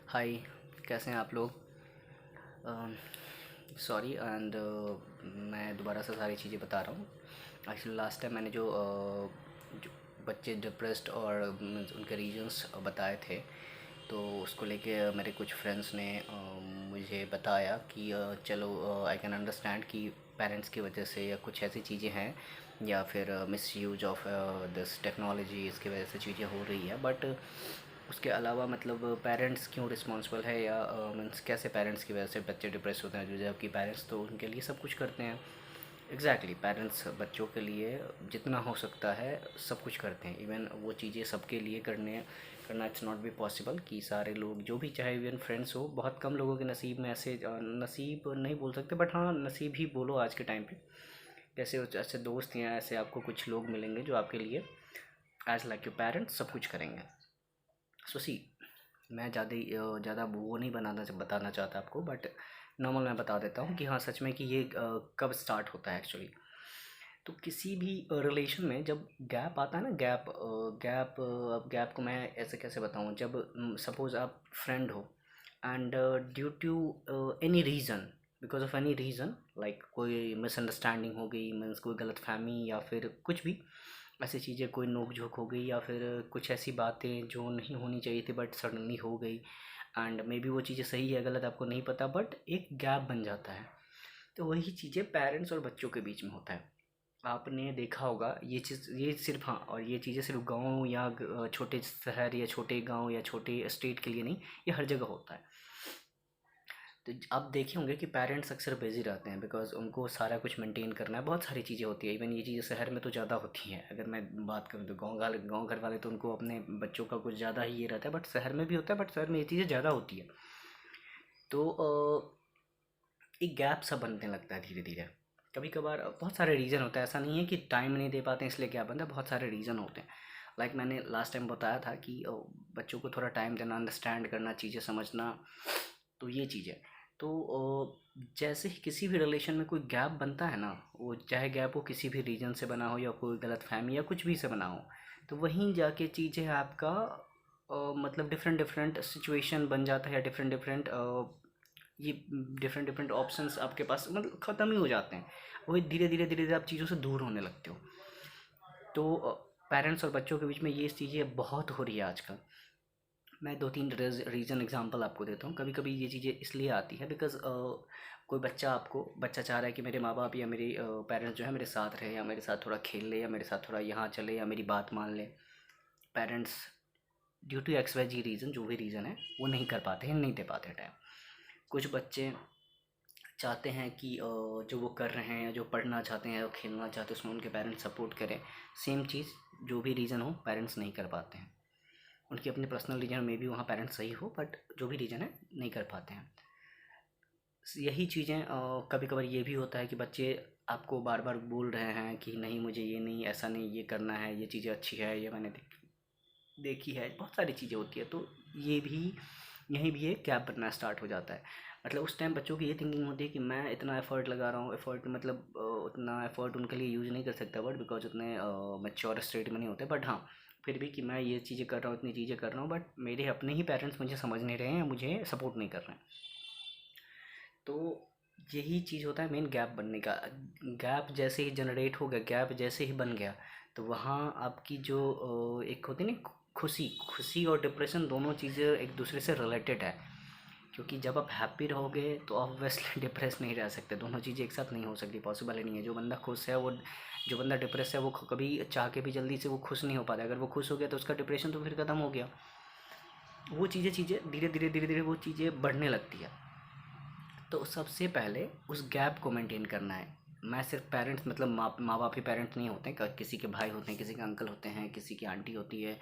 हाय, कैसे हैं आप लोग। सॉरी एंड मैं दोबारा से सारी चीज़ें बता रहा हूँ। एक्चुअली लास्ट टाइम मैंने जो बच्चे डिप्रेस्ड और उनके रीजंस बताए थे, तो उसको लेके मेरे कुछ फ्रेंड्स ने मुझे बताया कि चलो आई कैन अंडरस्टैंड कि पेरेंट्स की वजह से या कुछ ऐसी चीज़ें हैं या फिर miss use of this technology, इसकी वजह से चीज़ें हो रही है। बट उसके अलावा मतलब पेरेंट्स क्यों रिस्पॉन्सिबल है या मीन्स कैसे पेरेंट्स की वजह से बच्चे डिप्रेस होते हैं, जो जबकि पेरेंट्स तो उनके लिए सब कुछ करते हैं। एग्जैक्टली पेरेंट्स बच्चों के लिए जितना हो सकता है सब कुछ करते हैं। इवन वो चीज़ें सबके लिए करना इट्स नॉट बी पॉसिबल कि सारे लोग जो भी, चाहे इवन फ्रेंड्स हो, बहुत कम लोगों के नसीब में ऐसे नसीब नहीं बोल सकते बट हाँ नसीब ही बोलो आज के टाइम पे। कैसे ऐसे दोस्त या ऐसे आपको कुछ लोग मिलेंगे जो आपके लिए एज लाइक योर पेरेंट्स सब कुछ करेंगे। सो सी, मैं ज़्यादा वो नहीं बताना चाहता आपको, बट नॉर्मल मैं बता देता हूँ कि हाँ सच में कि ये कब स्टार्ट होता है एक्चुअली। तो किसी भी रिलेशन में जब गैप आता है ना, अब गैप को मैं ऐसे कैसे बताऊँ, जब सपोज़ आप फ्रेंड हो and due to any reason, because of any reason, like कोई मिसअंडरस्टैंडिंग हो गई, मीन्स कोई गलत फहमी या फिर कुछ भी ऐसी चीज़ें, कोई नोक झोंक हो गई या फिर कुछ ऐसी बातें जो नहीं होनी चाहिए थी बट सडनली हो गई, एंड मे बी वो चीज़ें सही है गलत आपको नहीं पता, बट एक गैप बन जाता है। तो वही चीज़ें पेरेंट्स और बच्चों के बीच में होता है। आपने देखा होगा ये चीज़, ये सिर्फ, हाँ, और ये चीज़ें सिर्फ गाँव या छोटे शहर या छोटे गाँव या छोटे स्टेट के लिए नहीं, ये हर जगह होता है। तो आप देखे होंगे कि पेरेंट्स अक्सर बिजी रहते हैं बिकॉज उनको सारा कुछ मेंटेन करना है, बहुत सारी चीज़ें होती है। इवन ये चीज़ें शहर में तो ज़्यादा होती हैं, अगर मैं बात करूँ तो गाँव घर वाले तो उनको अपने बच्चों का कुछ ज़्यादा ही ये रहता है, बट शहर में भी होता है, बट शहर में ये चीज़ें ज़्यादा होती है। तो एक गैप सा बनने लगता है धीरे धीरे। कभी कभार बहुत सारे रीज़न होता है, ऐसा नहीं है कि टाइम नहीं दे पाते हैं इसलिए गैप बनता है, बहुत सारे रीज़न होते हैं। लाइक मैंने लास्ट टाइम बताया था कि बच्चों को थोड़ा टाइम देना, अंडरस्टैंड करना, चीज़ें समझना, तो ये चीज़ है। तो जैसे ही किसी भी रिलेशन में कोई गैप बनता है ना, वो चाहे गैप हो किसी भी रीजन से बना हो या कोई गलत फहमी या कुछ भी से बना हो, तो वहीं जाके चीज़ें आपका मतलब डिफरेंट डिफरेंट सिचुएशन बन जाता है, या डिफरेंट डिफरेंट ये डिफरेंट डिफरेंट ऑप्शंस आपके पास मतलब ख़त्म ही हो जाते हैं। वही धीरे धीरे आप चीज़ों से दूर होने लगते हो। तो पेरेंट्स और बच्चों के बीच में ये चीज़ें बहुत हो रही है आजकल। मैं दो तीन रीज़न एग्जांपल आपको देता हूँ। कभी कभी ये चीज़ें इसलिए आती है बिकॉज़ कोई बच्चा चाह रहा है कि मेरे माँ बाप या मेरे पेरेंट्स जो है मेरे साथ रहे, या मेरे साथ थोड़ा खेल ले, या मेरे साथ थोड़ा यहाँ चले, या मेरी बात मान ले। Parents due to X Y Z reason, जो भी रीज़न है, वो नहीं कर पाते हैं, नहीं दे पाते टाइम। कुछ बच्चे चाहते हैं कि जो वो कर रहे हैं या जो पढ़ना चाहते हैं या खेलना चाहते हैं उसमें उनके पेरेंट्स सपोर्ट करें। सेम चीज़, जो भी रीज़न हो, पेरेंट्स नहीं कर पाते हैं। उनकी अपनी पर्सनल रीज़न में भी वहाँ पेरेंट्स सही हो, बट जो भी रीज़न है नहीं कर पाते हैं। यही चीज़ें कभी कभार ये भी होता है कि बच्चे आपको बार बार बोल रहे हैं कि नहीं मुझे ये नहीं, ऐसा नहीं, ये करना है, ये चीज़ें अच्छी है, ये मैंने देखी है, बहुत सारी चीज़ें होती है। तो ये भी, यहीं भी एक गैप बनना स्टार्ट हो जाता है। मतलब उस टाइम बच्चों की ये थिंकिंग होती है कि मैं इतना एफर्ट लगा रहा हूँ, एफर्ट मतलब उतना एफर्ट उनके लिए यूज़ नहीं कर सकता वर्ड, बिकॉज उतने मैच्योर स्टेट में नहीं होते, बट हाँ फिर भी कि मैं ये चीज़ें कर रहा हूँ, इतनी चीज़ें कर रहा हूँ, बट मेरे अपने ही पेरेंट्स मुझे समझ नहीं रहे हैं, मुझे सपोर्ट नहीं कर रहे हैं। तो यही चीज़ होता है मेन गैप बनने का। गैप जैसे ही जनरेट हो गया, गैप जैसे ही बन गया, तो वहाँ आपकी जो एक होती है ना खुशी, खुशी और डिप्रेशन दोनों चीज़ें एक दूसरे से रिलेटेड है। क्योंकि जब आप हैप्पी रहोगे तो ऑब्वियसली डिप्रेस नहीं रह सकते, दोनों चीज़ें एक साथ नहीं हो सकती, पॉसिबल ही नहीं है। जो बंदा खुश है वो, जो बंदा डिप्रेस है वो कभी चाह के भी जल्दी से वो खुश नहीं हो पाता। अगर वो खुश हो गया तो उसका डिप्रेशन तो फिर ख़त्म हो गया। वो चीज़ें चीज़ें धीरे धीरे वो चीज़ें बढ़ने लगती है। तो सबसे पहले उस गैप को मेंटेन करना है। मैं सिर्फ पेरेंट्स मतलब माँ बाप ही पेरेंट्स नहीं होते, किसी के भाई होते हैं, किसी के अंकल होते हैं, किसी की आंटी होती है,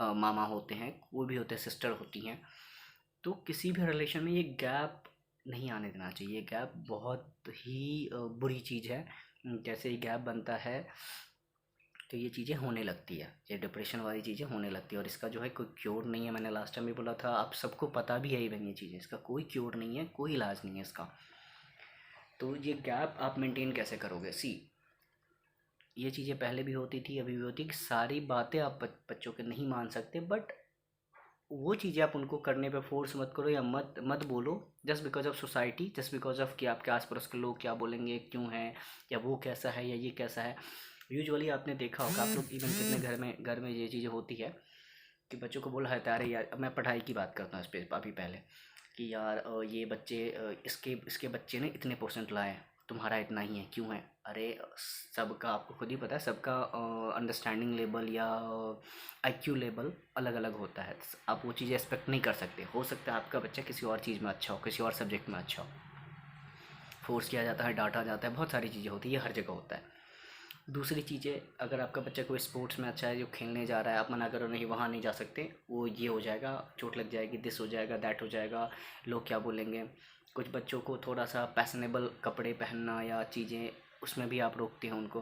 मामा होते हैं, कोई भी होते हैं, सिस्टर होती हैं। तो किसी भी रिलेशन में ये गैप नहीं आने देना चाहिए। गैप बहुत ही बुरी चीज़ है। जैसे ही गैप बनता है तो ये चीज़ें होने लगती है, ये डिप्रेशन वाली चीज़ें होने लगती है, और इसका जो है कोई क्योर नहीं है। मैंने लास्ट टाइम भी बोला था, आप सबको पता भी है इवन ये चीज़ें, इसका कोई क्योर नहीं है, कोई इलाज नहीं है इसका। तो ये गैप आप मेंटेन कैसे करोगे? सी, ये चीज़ें पहले भी होती थी, अभी भी होती है कि सारी बातें आप बच्चों के नहीं मान सकते, बट वो चीज़ें आप उनको करने पे फोर्स मत करो या मत मत बोलो, just because of society, just because of कि आपके आस पड़ोस के लोग क्या बोलेंगे, क्यों है, या वो कैसा है या ये कैसा है। यूजुअली आपने देखा होगा, आप लोग इवन कितने घर में ये चीज़ें होती है कि बच्चों को बोला है, अरे यार, मैं पढ़ाई की बात करता हूँ इस पर अभी पहले, कि यार ये बच्चे इसके बच्चे ने इतने परसेंट लाए, तुम्हारा इतना ही है, क्यों है। अरे सबका आपको खुद ही पता है, सबका अंडरस्टैंडिंग लेवल या आईक्यू लेवल अलग अलग होता है। आप वो चीज़ें एक्सपेक्ट नहीं कर सकते। हो सकता है आपका बच्चा किसी और चीज़ में अच्छा हो, किसी और सब्जेक्ट में अच्छा हो, फोर्स किया जाता है, डांटा जाता है, बहुत सारी चीज़ें होती है, ये हर जगह होता है। दूसरी चीज़ें, अगर आपका बच्चा कोई स्पोर्ट्स में अच्छा है, जो खेलने जा रहा है, आप मना करो नहीं वहाँ नहीं जा सकते, वो ये हो जाएगा, चोट लग जाएगी, दिस हो जाएगा, दैट हो जाएगा, लोग क्या बोलेंगे। कुछ बच्चों को थोड़ा सा फैशनेबल कपड़े पहनना या चीज़ें, उसमें भी आप रोकते हैं उनको।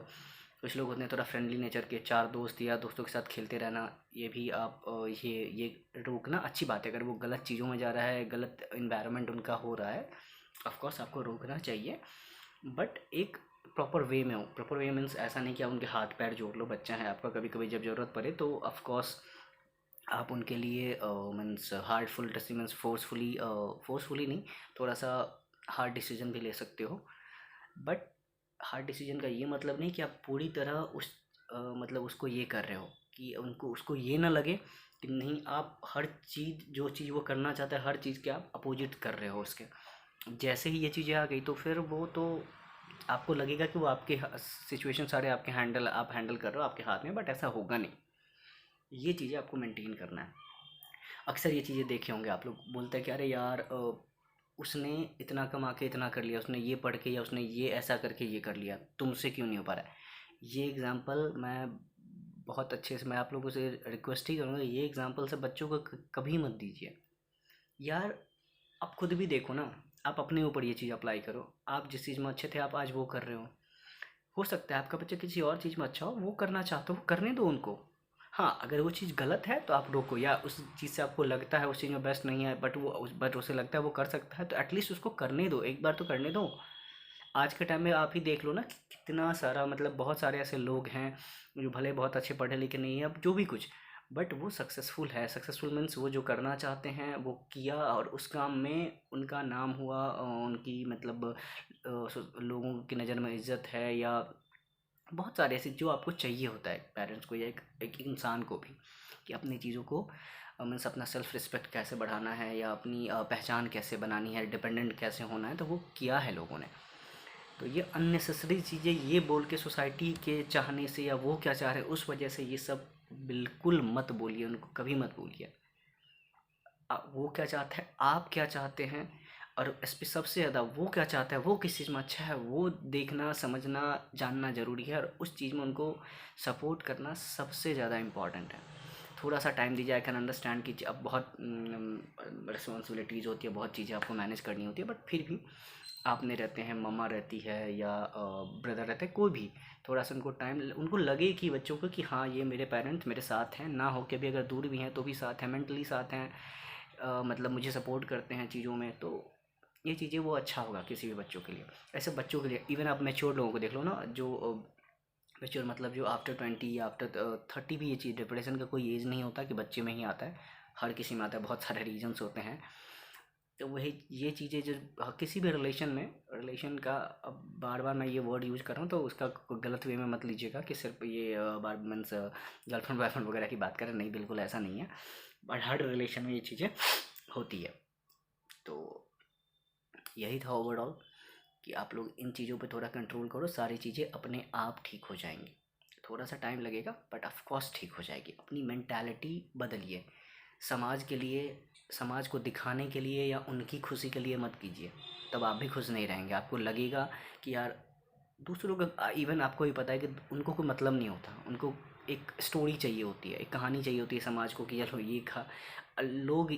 कुछ लोग होते हैं थोड़ा फ्रेंडली नेचर के, चार दोस्त या दोस्तों के साथ खेलते रहना, ये भी आप ये रोकना अच्छी बात है। अगर वो गलत चीज़ों में जा रहा है, गलत इन्वायरमेंट उनका हो रहा है, ऑफ कोर्स आपको रोकना चाहिए, बट एक प्रॉपर वे में हो। प्रॉपर वे मीन्स ऐसा नहीं कि आप उनके हाथ पैर जोड़ लो, बच्चा है आपका, कभी कभी जब ज़रूरत पड़े तो ऑफ कोर्स आप उनके लिए मीन्स हार्डफुल डिसीजन, फोर्सफुली नहीं, थोड़ा सा हार्ड डिसीजन भी ले सकते हो। बट हार्ड डिसीजन का ये मतलब नहीं कि आप पूरी तरह मतलब उसको ये कर रहे हो कि उसको ये ना लगे कि नहीं, आप हर चीज़, जो चीज़ वो करना चाहता है, हर चीज़ के आप अपोजिट कर रहे हो उसके। जैसे ही ये चीज़ें आ गई तो फिर वो तो आपको लगेगा कि वो आपके सिचुएशन सारे आप हैंडल कर रहे हो आपके हाथ में, बट ऐसा होगा नहीं। ये चीज़ें आपको मेंटेन करना है। अक्सर ये चीज़ें देखे होंगे आप लोग, बोलते हैं कि अरे यार उसने इतना कमा के इतना कर लिया, उसने ये पढ़ के या उसने ये ऐसा करके ये कर लिया, तुमसे क्यों नहीं हो पा रहा है। ये एग्ज़ाम्पल मैं बहुत अच्छे से, मैं आप लोगों से रिक्वेस्ट ही करूँगा, ये एग्ज़ाम्पल से बच्चों को कभी मत दीजिए यार। आप खुद भी देखो ना, आप अपने ऊपर ये चीज़ अप्लाई करो। आप जिस चीज़ में अच्छे थे, आप आज वो कर रहे हो सकता है आपका बच्चा किसी और चीज़ में अच्छा हो, वो करना चाहते हो, करने दो उनको। हाँ, अगर वो चीज़ गलत है तो आप रोको, या उस चीज़ से आपको लगता है उस चीज़ में बेस्ट नहीं है, बट उसे लगता है वो कर सकता है, तो एटलीस्ट उसको करने दो, एक बार तो करने दो। आज के टाइम में आप ही देख लो ना कि कितना सारा, मतलब बहुत सारे ऐसे लोग हैं जो भले बहुत अच्छे पढ़े लिखे नहीं है, अब जो भी कुछ, बट वो सक्सेसफुल है। सक्सेसफुल मीन्स वो जो करना चाहते हैं वो किया, और उस काम में उनका नाम हुआ, उनकी मतलब लोगों की नज़र में इज्जत है, या बहुत सारे ऐसे जो आपको चाहिए होता है पेरेंट्स को या एक इंसान को भी, कि अपनी चीज़ों को मीन्स अपना सेल्फ रिस्पेक्ट कैसे बढ़ाना है, या अपनी पहचान कैसे बनानी है, डिपेंडेंट कैसे होना है, तो वो किया है लोगों ने। तो ये अननेसेसरी चीज़ें ये बोल के सोसाइटी के चाहने से या वो क्या चाह रहे हैं उस वजह से ये सब बिल्कुल मत बोलिए, उनको कभी मत बोलिए। वो क्या चाहते हैं, आप क्या चाहते हैं, और इस पे सबसे ज़्यादा वो क्या चाहता है, वो किस चीज़ में अच्छा है, वो देखना, समझना, जानना ज़रूरी है, और उस चीज़ में उनको सपोर्ट करना सबसे ज़्यादा इम्पॉर्टेंट है। थोड़ा सा टाइम दीजिए, आई कैन अंडरस्टैंड कि अब बहुत रिस्पॉन्सिबिलिटीज़ होती है, बहुत चीज़ें आपको मैनेज करनी होती है, बट फिर भी आपने रहते हैं, मम्मा रहती है, या ब्रदर रहते हैं, कोई भी, थोड़ा सा उनको टाइम, उनको लगे कि बच्चों को कि हाँ ये मेरे पेरेंट्स मेरे साथ हैं, ना हो के भी अगर दूर भी हैं तो भी साथ हैं, मेंटली साथ हैं, मतलब मुझे सपोर्ट करते हैं चीज़ों में, तो ये चीज़ें वो अच्छा होगा किसी भी बच्चों के लिए। ऐसे बच्चों के लिए, इवन आप मैच्योर लोगों को देख लो ना, जो मैच्योर मतलब जो आफ्टर 20 या आफ्टर 30 भी, ये चीज़ डिप्रेशन का कोई एज नहीं होता कि बच्चे में ही आता है, हर किसी में आता है, बहुत सारे रीजंस होते हैं। तो वही ये चीज़ें जो किसी भी रिलेशन का, अब बार बार मैं ये वर्ड यूज़ कर रहा हूँ तो उसका गलत वे में मत लीजिएगा कि सिर्फ ये बार मीन्स गर्लफ्रेंड बॉयफ्रेंड वगैरह की बात करें, नहीं, बिल्कुल ऐसा नहीं है, बट हर रिलेशन में ये चीज़ें होती है। तो यही था ओवरऑल, कि आप लोग इन चीज़ों पे थोड़ा कंट्रोल करो, सारी चीज़ें अपने आप ठीक हो जाएंगी। थोड़ा सा टाइम लगेगा बट ऑफ कोर्स ठीक हो जाएगी। अपनी मेंटालिटी बदलिए, समाज के लिए, समाज को दिखाने के लिए या उनकी खुशी के लिए मत कीजिए, तब आप भी खुश नहीं रहेंगे। आपको लगेगा कि यार दूसरों का, इवन आपको भी पता है कि उनको कोई मतलब नहीं होता, उनको एक स्टोरी चाहिए होती है, एक कहानी चाहिए होती है समाज को, कि चलो ये खा लोग,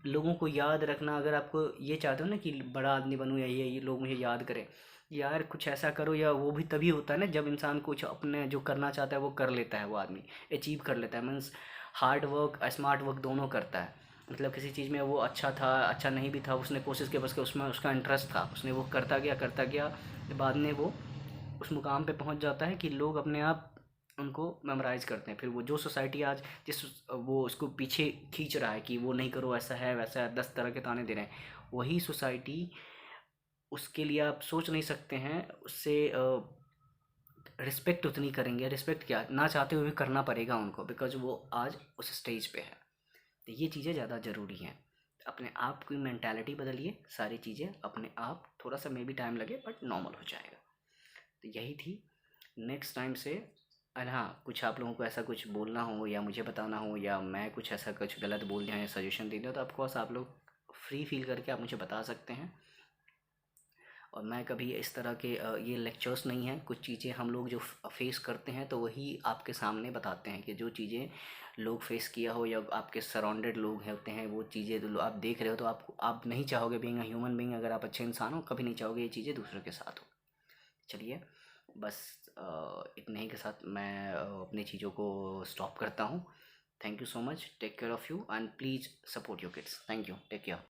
लोगों को याद रखना। अगर आपको ये चाहते हो ना कि बड़ा आदमी बनूँ या ये लोग मुझे याद करें, यार कुछ ऐसा करो, या वो भी तभी होता है ना जब इंसान कुछ अपने जो करना चाहता है वो कर लेता है, वो आदमी अचीव कर लेता है, means hard work smart work दोनों करता है। मतलब किसी चीज़ में वो अच्छा था, अच्छा नहीं भी था, उसने कोशिश की, बस के उसमें उसका इंटरेस्ट था, उसने वो करता गया, बाद में वो उस मुकाम पे पहुंच जाता है कि लोग अपने आप उनको मेमोराइज़ करते हैं। फिर वो जो सोसाइटी आज जिस वो उसको पीछे खींच रहा है कि वो नहीं करो, ऐसा है वैसा है, 10 तरह के ताने दे रहे हैं, वही सोसाइटी उसके लिए आप सोच नहीं सकते हैं, उससे रिस्पेक्ट उतनी करेंगे। रिस्पेक्ट क्या, ना चाहते हुए भी करना पड़ेगा उनको, बिकॉज वो आज उस स्टेज पे है। तो ये चीज़ें ज़्यादा ज़रूरी हैं। अपने आप की मेंटालिटी बदलिए, सारी चीज़ें अपने आप, थोड़ा सा मे भी टाइम लगे बट नॉर्मल हो जाएगा। तो यही थी। नेक्स्ट टाइम से, और हाँ, कुछ आप लोगों को ऐसा कुछ बोलना हो या मुझे बताना हो, या मैं कुछ ऐसा कुछ गलत बोल दिया या सजेशन दे दिया, तो ऑफकोर्स आप लोग फ्री फील करके आप मुझे बता सकते हैं। और मैं कभी इस तरह के ये लेक्चर्स नहीं हैं, कुछ चीज़ें हम लोग जो फेस करते हैं तो वही आपके सामने बताते हैं, कि जो चीज़ें लोग फेस किया हो या आपके सराउंडेड लोग होते हैं, वो चीज़ें तो आप देख रहे हो, तो आप नहीं चाहोगे, बीइंग अ ह्यूमन बीइंग, अगर आप अच्छे इंसान हो, कभी नहीं चाहोगे ये चीज़ें दूसरों के साथ हो। चलिए, बस इतने ही के साथ मैं अपनी चीज़ों को स्टॉप करता हूँ। Thank you so much, take care of you and please support your kids. Thank you, take care.